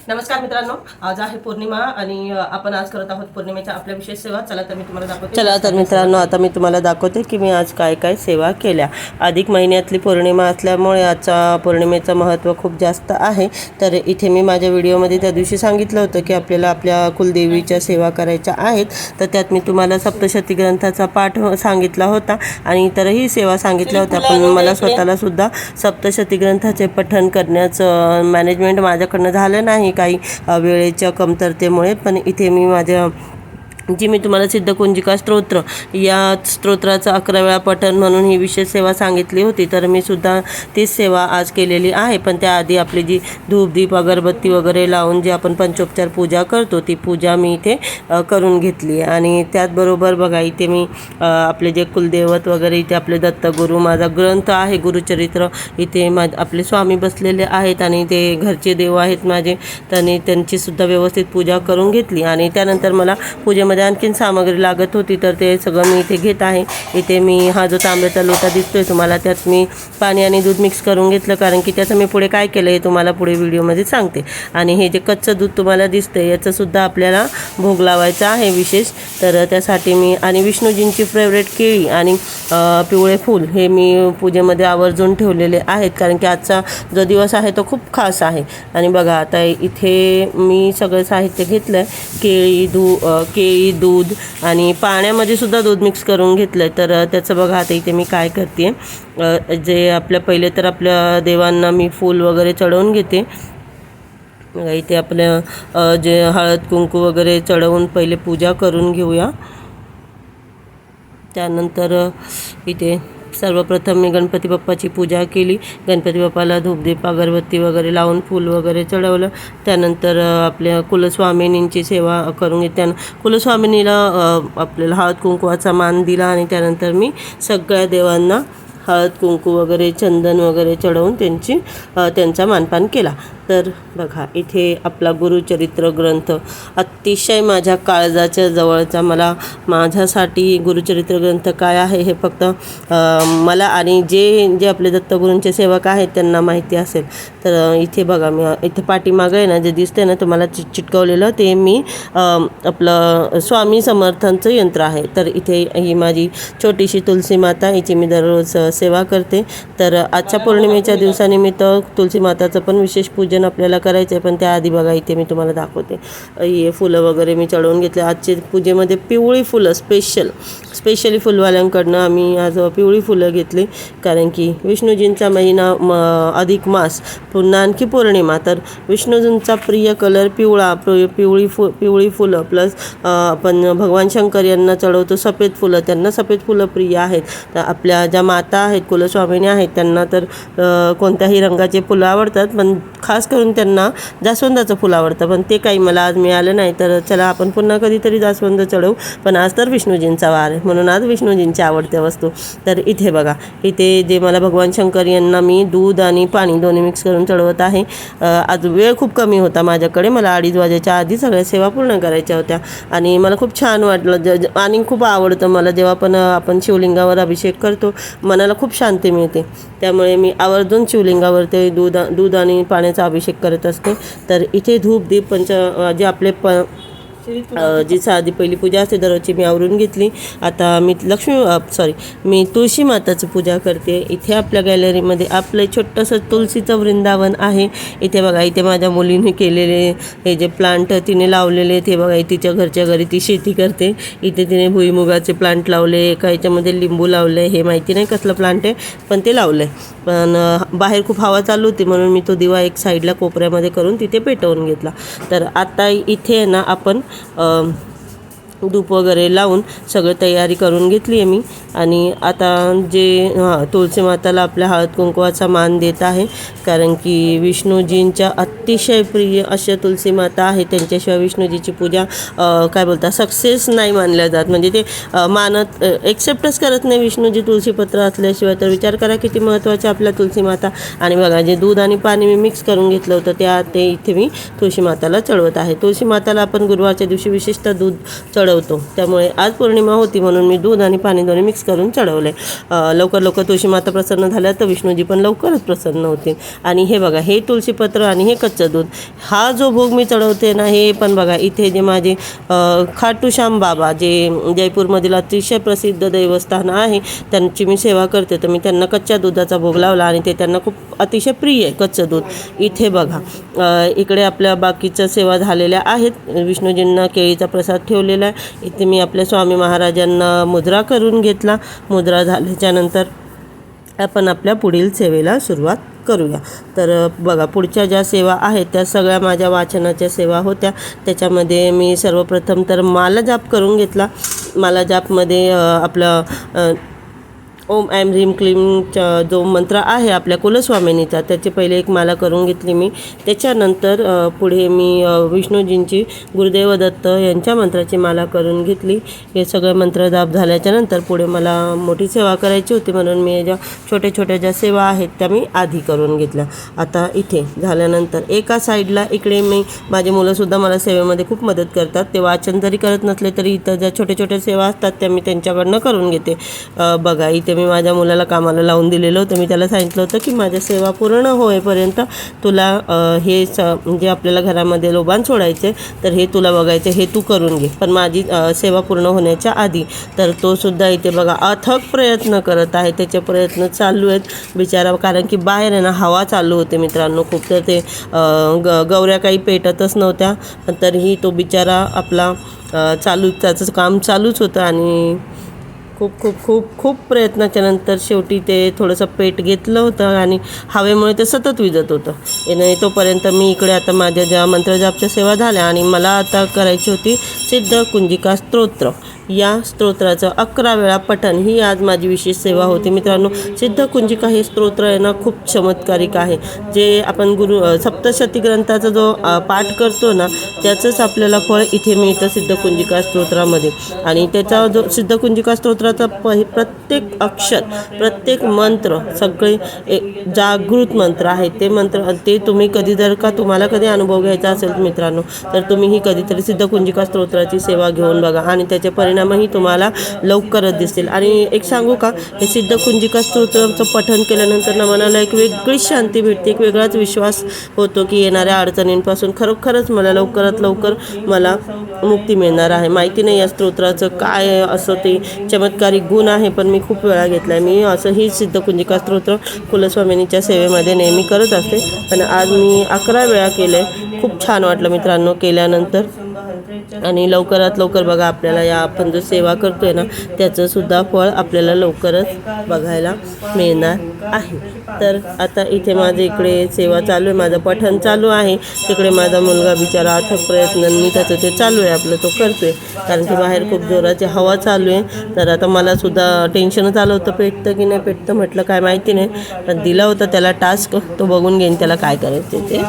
नमस्कार मित्रांनो, आज आहे पौर्णिमा आणि आपण आज करत आहोत पौर्णिमेच्या आपल्या विशेष सेवा. चला तर मी तुम्हाला दाखवते. चला तर मित्रांनो, आता मी तुम्हाला दाखवते की मी आज काय काय सेवा केल्या. अधिक महिन्यातली पौर्णिमा असल्यामुळे आजचा पौर्णिमेचं महत्त्व खूप जास्त आहे. तर इथे मी माझ्या व्हिडिओमध्ये त्या दिवशी सांगितलं होतं की आपल्याला आपल्या कुलदेवीच्या सेवा करायच्या आहेत. तर त्यात मी तुम्हाला सप्तशती ग्रंथाचा पाठ सांगितला होता आणि इतरही सेवा सांगितल्या होत्या. पण मला स्वतःला सुद्धा सप्तशती ग्रंथाचे पठण करण्याचं मॅनेजमेंट माझ्याकडनं झालं नाही काही वेळेच्या कमतरतेमुळे. पण इथे मी माझ्या जी मी तुम्हाला सिद्धकुंजिका स्तोत्र या स्तोत्राचं 11 वेळा पठण म्हणून ही विशेष सेवा सांगितली होती. तर मी सुद्धा तीच सेवा आज केलेली आहे. पण त्याआधी आपली जी धूपदीप अगरबत्ती वगैरे लावून जी आपण पंचोपचार पूजा करतो ती पूजा मी इथे करून घेतली. आणि त्याचबरोबर बघा इथे मी आपले जे कुलदैवत वगैरे इथे आपले दत्तगुरू, माझा ग्रंथ आहे गुरुचरित्र, इथे आपले स्वामी बसलेले आहेत आणि ते घरचे देव आहेत माझे. त्यांची सुद्धा व्यवस्थित पूजा करून घेतली. आणि त्यानंतर मला पूजेमध्ये आणखीन सामग्री लागत होती, तर ते सगळं मी इथे घेत आहे. इथे मी हा जो तांब्याचा लोटा दिसतोय तुम्हाला, त्यात मी पाणी आणि दूध मिक्स करून घेतलं, कारण की त्याचं मी पुढे काय केलं हे तुम्हाला पुढे व्हिडिओमध्ये सांगते. आणि हे जे कच्चं दूध तुम्हाला दिसतंय याचंसुद्धा आपल्याला भोग लावायचा आहे विशेष. तर त्यासाठी मी आणि विष्णूजींची फेवरेट केळी आणि पिवळे फूल हे मी पूजेमध्ये आवर्जून ठेवलेले आहेत, कारण की आजचा जो दिवस आहे तो खूप खास आहे. आणि बघा आता इथे मी सगळं साहित्य घेतलं आहे. केळी, दूध आणि पाण्यामध्ये सुद्धा दूध मिक्स करून घेतलं. तर त्याचं बघा आता इथे मी काय करते, जे पहिले तर आपल्या देवांना मी फूल वगैरे चढवून घेते. इथे आपल्या जे हळद कुंकू वगैरे चढवून पहिले पूजा करून घेऊया. त्यानंतर इथे सर्वप्रथम मी गणपती बाप्पाची पूजा केली. गणपती बाप्पाला धूपदीप अगरबत्ती वगैरे लावून फूल वगैरे चढवलं. त्यानंतर आपल्या कुलस्वामिनींची सेवा करून घेते. कुलस्वामिनीला आपल्याला हळद कुंकवाचा मान दिला आणि त्यानंतर मी सगळ्या देवांना हळद कुंकू वगैरे चंदन वगैरे चढवून त्यांचा मानपान केला. तर बघा इथे आपला गुरुचरित्र ग्रंथ अतिशय माझ्या काळजाच्या जवळचा. माझ्यासाठी गुरुचरित्र ग्रंथ काय आहे हे फक्त मला आणि जे आपले दत्तगुरूंचे सेवक आहेत त्यांना माहिती असेल. तर इथे बघा मी इथे पाठीमागं आहे ना जे दिसते ना तुम्हाला चिटकवलेलं, ते मी आपलं स्वामी समर्थांचं यंत्र आहे. तर इथे ही माझी छोटीशी तुलसी माता, हिची मी दररोज सेवा करते. तर आजच्या पौर्णिमेच्या दिवसानिमित्त तुलसी माताचं पण विशेष पूजन आपल्याला करायचं आहे. पण त्याआधी बघा इथे मी तुम्हाला दाखवते, हे फुलं वगैरे मी चढवून घेतले. आजच्या पूजेमध्ये पिवळी फुलं स्पेशली फुलवाल्यांकडनं आम्ही आज पिवळी फुलं घेतली, कारण की विष्णूजींचा महिना अधिक मास, पुन्हा आणखी पौर्णिमा. तर विष्णूजींचा प्रिय कलर पिवळा, पिवळी फुलं प्लस आपण भगवान शंकर यांना चढवतो सफेद फुलं, त्यांना सफेद फुलं प्रिय आहेत. तर आपल्या ज्या माता आहेत कुलस्वामिनी आहेत त्यांना तर कोणत्याही रंगाचे फुलं आवडतात, पण खास करून त्यांना जास्वंदाचं फुलं आवडतं. पण ते काही मला आज मिळालं नाही. तर चला आपण पुन्हा कधीतरी जास्वंद चढवू. पण आज तर विष्णूजींचा वार आहे म्हणून आज विष्णूजींच्या आवडत्या वस्तू. तर इथे बघा, इथे जे मला भगवान शंकर यांना मी दूध आणि पाणी दोन्ही मिक्स करून चढवत आहे. आज वेळ खूप कमी होता माझ्याकडे, मला 2:30 वाजेच्या आधी सगळ्या सेवा पूर्ण करायच्या होत्या. आणि मला खूप छान वाटलं आणि खूप आवडतं मला जेव्हा पण आपण शिवलिंगावर अभिषेक करतो, मनाला खूप शांती मिळते. त्यामुळे मी आवर्जून शिवलिंगावर ते दूध आणि पाण्याचा अभिषेक करत असते. तर इथे धूप दीप जे आपले जी साधी पहिली पूजा असते दररोजची मी आवरून घेतली. आता मी तुळशी माताची पूजा करते. इथे आपल्या गॅलरीमध्ये आपलं छोटंसं तुळशीचं वृंदावन आहे. इथे बघा, इथे माझ्या मुलीने केलेले हे जे प्लांट तिने लावलेले ते बघा, तिच्या घरच्या घरी ती शेती करते. इथे तिने भुईमुगाचे प्लांट लावले, एका ह्याच्यामध्ये लिंबू लावले, हे माहिती नाही कसलं प्लांट आहे पण ते लावलं आहे. पण बाहेर खूप हवा चालू होती म्हणून मी तो दिवा एक साईडला कोपऱ्यामध्ये करून तिथे पेटवून घेतला. तर आता इथे ना आपण धूप वगैरे लावून सगळं तयारी करून घेतली आहे मी. आणि आता तुळशी माताला आपल्या हळद कुंकवाचा मान देत आहे, कारण की विष्णूजींच्या अतिशय प्रिय अशा तुळशी माता आहे. त्यांच्याशिवाय विष्णूजीची पूजा सक्सेस नाही मानल्या जात. म्हणजे ते एक्सेप्टच करत नाही विष्णूजी तुळशीपत्र असल्याशिवाय. तर विचार करा किती महत्त्वाची आपल्या तुळशी माता. आणि बघा, जे दूध आणि पाणी मी मिक्स करून घेतलं होतं ते इथे मी तुळशी माताला चढवत आहे. तुळशी माताला आपण गुरुवारच्या दिवशी विशेषतः दूध चढवतो. चढवतो. त्यामुळे आज पौर्णिमा होती म्हणून मी दूध आणि पाणी दोन्ही मिक्स करून चढवले. लवकर लवकर तुळशी माता प्रसन्न झाल्या तर विष्णूजी पण लवकरच प्रसन्न होतील. आणि हे बघा, हे तुळशीपत्र आणि हे कच्चं दूध, हा जो भोग मी चढवते ना, हे पण बघा इथे जे माझे खाटू श्याम बाबा जे जयपूरमधील अतिशय प्रसिद्ध देवस्थान आहे त्यांची मी सेवा करते. तर मी त्यांना कच्च्या दुधाचा भोग लावला आणि ते त्यांना खूप अतिशय प्रिय आहे कच्चं दूध. इथे बघा इकडे आपल्या बाकीच्या सेवा झालेल्या आहेत. विष्णूजींना केळीचा प्रसाद ठेवलेला आहे. इथे मी आपल्या स्वामी महाराजांना मुद्रा करून घेतला. मुद्रा झाल्याच्यानंतर आपण आपल्या पुढील सेवेला सुरुवात करूया. तर बघा, पुढच्या ज्या सेवा आहेत त्या सगळ्या माझ्या वाचनाच्या सेवा होत्या. त्याच्यामध्ये मी सर्वप्रथम तर माला जाप करून घेतला. माला जापमध्ये आपलं ओम ऐम ह्रीम क्लीमचा जो मंत्र आहे आपल्या कुलस्वामिनीचा, त्याची पहिले एक माला करून घेतली मी. त्याच्यानंतर पुढे मी विष्णूजींची गुरुदेव दत्त यांच्या मंत्राची माला करून घेतली. हे सगळे मंत्र जाप झाल्याच्यानंतर पुढे मला मोठी सेवा करायची होती म्हणून मी ज्या छोट्या छोट्या ज्या सेवा आहेत त्या मी आधी करून घेतल्या. आता इथे झाल्यानंतर एका साईडला इकडे माझे मुलंसुद्धा मला सेवेमध्ये खूप मदत करतात. ते वाचन जरी करत नसले तरी इथं ज्या छोट्या छोट्या सेवा असतात त्या मी त्यांच्याकडनं करून घेते. बघा, इथे मी माझ्या मुलाला कामाला लावून दिलेलं होतं. मी त्याला सांगितलं होतं की माझ्या सेवा पूर्ण होईपर्यंत तुला हे जे आपल्याला घरामध्ये लोबान सोडायचे तर हे तुला बघायचं, हे तू करून घे, पण माझी सेवा पूर्ण होण्याच्या आधी. तर तो सुद्धा इथे बघा अथक प्रयत्न करत आहे. त्याचे प्रयत्न चालू आहेत बिचारा, कारण की बाहेर आहे ना हवा चालू होते मित्रांनो खूप. तर ते गौऱ्या काही पेटतच नव्हत्या, पण तरीही तो बिचारा आपला त्याचं काम चालूच होतं. आणि खूप खूप खूप खूप प्रयत्नाच्या नंतर शेवटी ते थोडंसं पेट घेतलं होतं आणि हवेमुळे ते सतत विजत होतं. आणि तोपर्यंत मी इकडे आता माझ्या ज्या मंत्रजापच्या सेवा झाल्या आणि मला आता करायची होती सिद्ध कुंजिका स्तोत्र. या स्तोत्राचं 11 वेळा पठण ही आज माझी विशेष सेवा होती मित्रांनो. सिद्ध कुंजिका हे स्तोत्र आहे ना खूप चमत्कारिक आहे. जे आपण सप्तशती ग्रंथाचा जो पाठ करतो ना त्याचंच आपल्याला फळ इथे मिळतं सिद्ध कुंजिका स्तोत्रामध्ये. आणि त्याचा जो सिद्ध कुंजिका स्तोत्राचा प्रत्येक अक्षर, प्रत्येक मंत्र सगळे जागृत मंत्र आहेत. ते मंत्र ते तुम्ही कधी जर का तुम्हाला कधी अनुभव घ्यायचा असेल मित्रांनो तर तुम्हीही कधीतरी सिद्ध कुंजिका स्तोत्राची सेवा घेऊन बघा आणि त्याचे परिणामही तुम्हाला लवकरच दिसतील. आणि एक सांगू का, हे सिद्ध कुंजिका स्तोत्राचं पठण केल्यानंतर ना मनाला एक वेगळीच शांती भेटते, एक वेगळाच विश्वास होतो की येणाऱ्या अडचणींपासून खरोखरच मला लवकरात लवकर मला मुक्ती मिळणार आहे. माहिती नाही या स्तोत्राचं काय असं ते चमत्कारिक गुण आहे, पण मी खूप वेळा घेतला. मी असं ही सिद्ध कुंजिका स्तोत्र कुलस्वामिनीच्या सेवेमध्ये नेहमी करत असते, पण आज मी 11 वेळा केलं आहे. खूप छान वाटलं मित्रांनो केल्यानंतर. आणि लवकरात लवकर बघा आपल्याला या आपण जो सेवा करतोय ना त्याचंसुद्धा फळ आपल्याला लवकरच बघायला मिळणार आहे. तर आता इथे माझे इकडे सेवा चालू आहे, माझं पठण चालू आहे. तिकडे माझा मुलगा बिचारा अथक प्रयत्नांनी त्याचं ते चालू आहे आपलं, तो करतोय, कारण की बाहेर खूप जोराची हवा चालू आहे. तर आता मलासुद्धा टेन्शनच आलं होतं पेटतं की नाही पेटतं, म्हटलं काय माहिती नाही, पण दिला होता त्याला टास्क, तो बघून घेईन त्याला काय करायचं ते.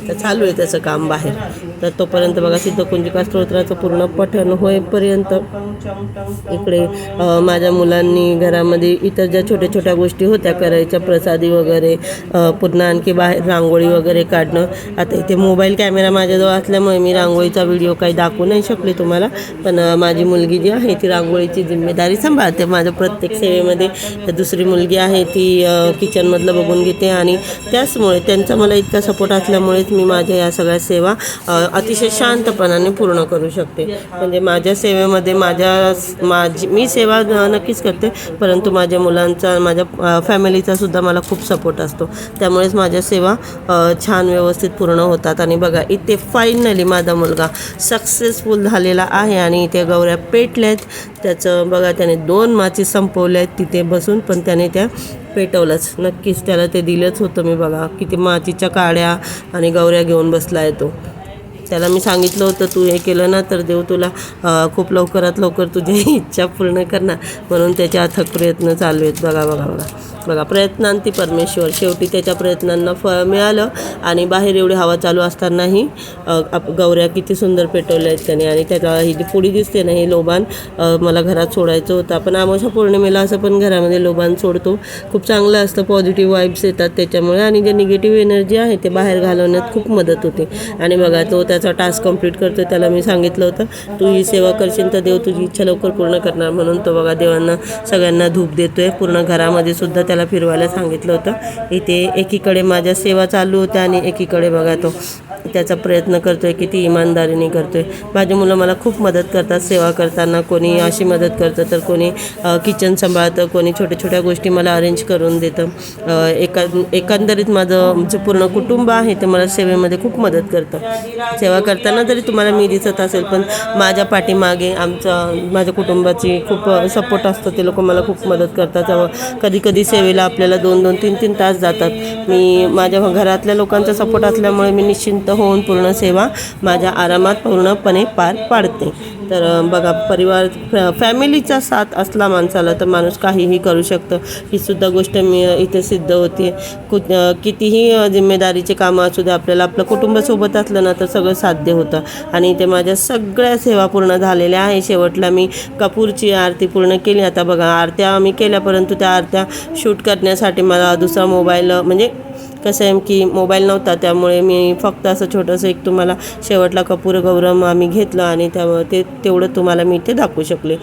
तर चालू आहे त्याचं काम बाहेर. तर तोपर्यंत बघा सिद्ध कुंजिका स्तोत्राचं पूर्ण पठण होईपर्यंत इकडे माझ्या मुलांनी घरामध्ये इतर ज्या छोट्या छोट्या गोष्टी होत्या करायच्या, प्रसादी वगैरे, पुन्हा आणखी बाहेर रांगोळी वगैरे काढणं. आता इथे मोबाईल कॅमेरा माझ्याजवळ असल्यामुळे मी रांगोळीचा व्हिडिओ काही दाखवू नाही शकले तुम्हाला, पण माझी मुलगी जी आहे ती रांगोळीची जिम्मेदारी सांभाळते माझ्या प्रत्येक सेवेमध्ये. दुसरी मुलगी आहे ती किचनमधलं बघून घेते आणि त्याचमुळे त्यांचा मला इतका सपोर्ट असल्यामुळेच मी माझ्या या सगळ्या सेवा अतिशय शांतपणाने पूर्ण करू शकते. म्हणजे माझ्या सेवेमध्ये मी सेवा नक्कीच करते, परंतु माझ्या मुलांचा, माझ्या फॅमिलीचा सुद्धा मला खूप सपोर्ट असतो. त्यामुळेच माझ्या सेवा छान व्यवस्थित पूर्ण होतात. आणि बघा इथे फायनली माझा मुलगा सक्सेसफुल झालेला आहे आणि इथे गौऱ्या पेटल्यात. त्याचं बघा त्याने 2 माची संपवल्या आहेत तिथे बसून, पण त्याने त्या पेटवलंच. नक्कीच त्याला ते दिलंच होतं. मी बघा किती माचीच्या काड्या आणि गौऱ्या घेऊन बसला आहे तो. त्याला मी सांगितलं होतं तू हे केलं ना तर देव तुला खूप लवकरात लवकर तुझी इच्छा पूर्ण करणार, म्हणून त्याचे अथक प्रयत्न चालू आहेत. बघा बघा बघा बघा प्रयत्नांती परमेश्वर. शेवटी त्याच्या प्रयत्नांना फळ मिळालं आणि बाहेर एवढी हवा चालू असतानाही गौऱ्या किती सुंदर पेटवल्या आहेत त्याने. आणि त्याला ही जी पुडी दिसते ना हे लोबान मला घरात सोडायचं होतं. आपण अमावस्या पौर्णिमेला असं पण घरामध्ये लोबान सोडतो. खूप चांगलं असतं, पॉझिटिव्ह वाईब्स येतात त्याच्यामुळे आणि जे निगेटिव्ह एनर्जी आहे ते बाहेर घालवण्यात खूप मदत होते. आणि बघा तो त्याचा टास्क कंप्लीट करतो त्याला मी सांगितलं होतं तू ही सेवा करशील तर देव तुझी इच्छा लवकर पूर्ण करणार, म्हणून तो बघा देवांना सगळ्यांना धूप देतोय. पूर्ण घरामध्ये सुद्धा त्याला फिरवायला सांगितलं होतं. इथे एकीकडे माझ्या सेवा चालू होत्या आणि एकीकडे बघा तो त्याचा प्रयत्न करतोय, किती इमानदारीने करतोय. माझी मुलं मला खूप मदत करतात सेवा करताना. कोणी अशी मदत करतं तर कोणी किचन सांभाळतं, कोणी छोट्या छोट्या गोष्टी मला अरेंज करून देतं. एकंदरीत माझं जे पूर्ण कुटुंब आहे ते मला सेवेमध्ये खूप मदत करतं. सेवा करताना जरी तुम्हाला मी दिसत असेल पण माझ्या पाठीमागे माझ्या कुटुंबाची खूप सपोर्ट असतो. ते लोक मला खूप मदत करतात. कधी कधी सेवेला आपल्याला 2-2, 3-3 तास जातात. मी माझ्या घरातल्या लोकांचा सपोर्ट असल्यामुळे मी निश्चिंत होऊन पूर्ण सेवा माझ्या आरामात पूर्णपणे पार पाडते. तर बघा परिवार फॅमिलीचा साथ असला माणसाला तर माणूस काहीही करू शकतं. ही सुद्धा गोष्ट मी इथे सिद्ध होते. कितीही जिम्मेदारीचे कामं असू द्या आपल्याला आपलं कुटुंबासोबत असलं ना तर सगळं साध्य होतं. आणि इथे माझ्या सगळ्या सेवा पूर्ण झालेल्या आहे. शेवटला मी कपूरची आरती पूर्ण केली. आता बघा आरत्या मी केल्या परंतु त्या आरत्या शूट करण्यासाठी मला दुसरा मोबाईल म्हणजे कसं आहे की मोबाईल नव्हता त्यामुळे मी फक्त असं छोटंसं एक तुम्हाला शेवटला कपूर गौरम आम्ही घेतलं आणि त्यामुळे तेवढं तुम्हाला मी इथे दाखवू शकले.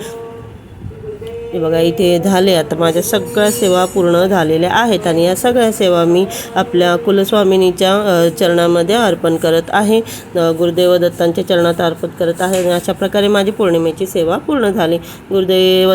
हे बघा इथे झाले. आता माझ्या सगळ्या सेवा पूर्ण झालेल्या आहेत आणि या सगळ्या सेवा मी आपल्या कुलस्वामिनीच्या चरणामध्ये अर्पण करत आहे. गुरुदेव दत्तांच्या चरणात अर्पण करत आहे. आणि अशा प्रकारे माझी पौर्णिमेची सेवा पूर्ण झाली. गुरुदेव